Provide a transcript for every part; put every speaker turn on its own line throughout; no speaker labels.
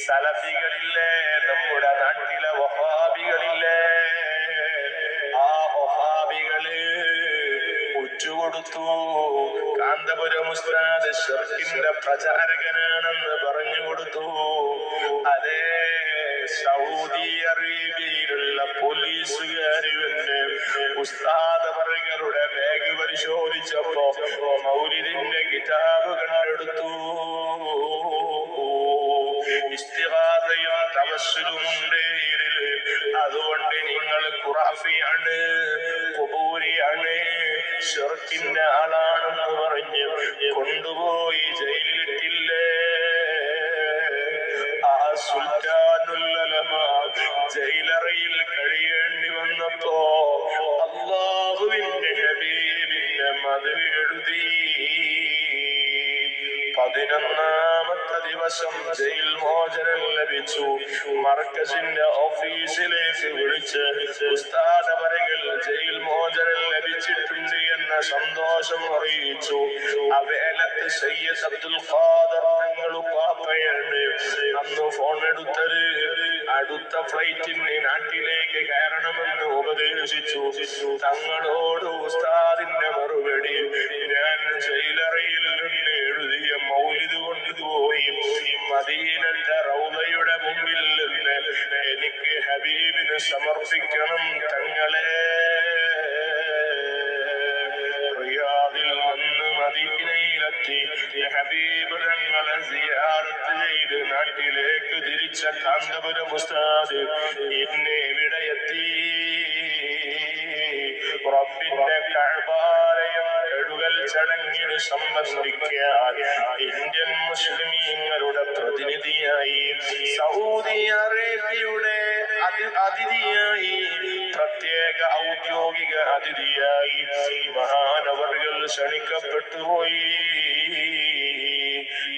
സലഫികളില്ലേ, നമ്മുടെ നാട്ടിലെ വഹാബികളില്ലേ, ആ വഹാബികള് ഉറ്റുകൊടുത്തു. കാന്തപുരം ഉസ്താദ് ശിർക്കിന്റെ പ്രചാരകനാണെന്ന് പറഞ്ഞു കൊടുത്തു. അതേ സൗദി അറേബ്യയിലുള്ള പോലീസുകാര് ഉസ്താദ് അവരുടെ ബാഗ് പരിശോധിച്ചപ്പോ മൗലിദിന്റെ കിതാബ് കണ്ടെടുത്തു. ഇസ്തിഗാസയും തവസ്സുലും ഉണ്ട് ഇതില്. അതുകൊണ്ട് നിങ്ങൾ ഖുറാഫിയാണ്, ഖുബൂരിയാണ്, ശിർക്കിന്റെ ആളാണെന്ന് പറഞ്ഞ് കൊണ്ടുപോയി ജയിലിലിട്ടില്ലേ? ആ സുൽത്താനുൽ ഉലമ ജയിലറയിൽ കഴിയേണ്ടി വന്നപ്പോ അല്ലാഹുവിന്റെ ഹബീബിന്റെ മദ്ഹ് എഴുതി. 11ാമത്തെ ദിവസം ജയിൽ മോചനം ലഭിച്ചു. മർക്കസിന്റെ ഓഫീസിലേക്ക് വിളിച്ച് ഉസ്താദ് അവர்கள் ജയിൽ മോചനം ലഭിച്ചിട്ടുണ്ട് എന്ന സന്തോഷം അറിയിച്ചു. അവേലത്ത് സയ്യിദ് അബ്ദുൽ ഖാദർ തങ്ങൾ പാപ്പയാണ് അന്ന് ഫോൺ എടുത്തത്. അടുത്ത ഫ്ലൈറ്റിന് നാട്ടിലേക്ക് കയറണമെന്ന് ഉപദേശിച്ചു. തങ്ങളോട് ഉസ്താദിന്റെ മറുപടി, ഞാൻ ജയിലറയിൽ നിന്ന് എഴുതിയ മൗലിദ് കൊണ്ടുപോയി മദീനത്തെ റൗളയുടെ മുമ്പിൽ നിന്ന് എനിക്ക് ഹബീബിന് സമർപ്പിക്കണം തങ്ങളെ. റിയാദിൽ നിന്ന് മദീനയിലെത്തി ഹബീബ് തങ്ങളെ സിയാറത്ത് ചെയ്ത് നാട്ടിലേക്ക് തിരിച്ച കാന്തപുരം ഉസ്താദ് ഇന്ന് എവിടെ എത്തി? റബ്ബിന്റെ കഅബാലയം കഴുകൽ ചടങ്ങിന് സംബന്ധിക്കാൻ ഇന്ത്യൻ മുസ്ലിമീങ്ങളുടെ പ്രതിനിധിയായി, സൗദി അറേബ്യയുടെ അതിഥിയായി, പ്രത്യേക ഔദ്യോഗിക അതിഥിയായി മഹാനവറുകൾ ക്ഷണിക്കപ്പെട്ടുപോയി.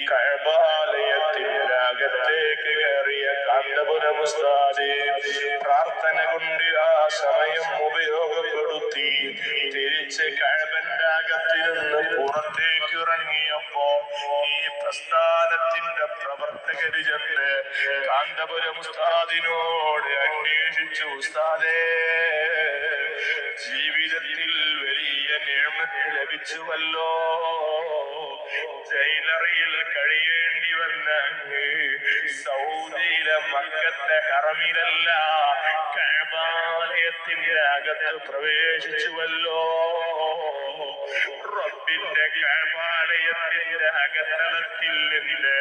കഅബാലയത്തിന്റെ അകത്തേക്ക് കയറിയ കാന്തപുരം ഉസ്താദ് പ്രാർത്ഥന കൊണ്ട് ആ സമയം ഉപയോഗപ്പെടുത്തി തിരിച്ച് കഅബന്റെ അകത്തിരുന്ന് പുറത്തേക്ക് ഇറങ്ങിയപ്പോ ഈ പ്രസ്ഥാനത്തിന്റെ പ്രവർത്തകര് ചെന്ന് കാന്തപുരം ഉസ്താദിനോട് അന്വേഷിച്ചു, ഉസ്താദേ, ജീവിതത്തിൽ വലിയ നിഅമത്ത് ലഭിച്ചുവല്ലോ, ജയിലറയിൽ കഴിയേണ്ടി വന്ന അങ്ങ് സൗദിയിലെ മക്കത്തെ ഹറമിലല്ല കഅബാലയത്തിന്റെ അകത്ത് പ്രവേശിച്ചുവല്ലോ. റബ്ബിന്റെ കഅബാലയത്തിന്റെ അകത്തളത്തിൽ നിന്ന്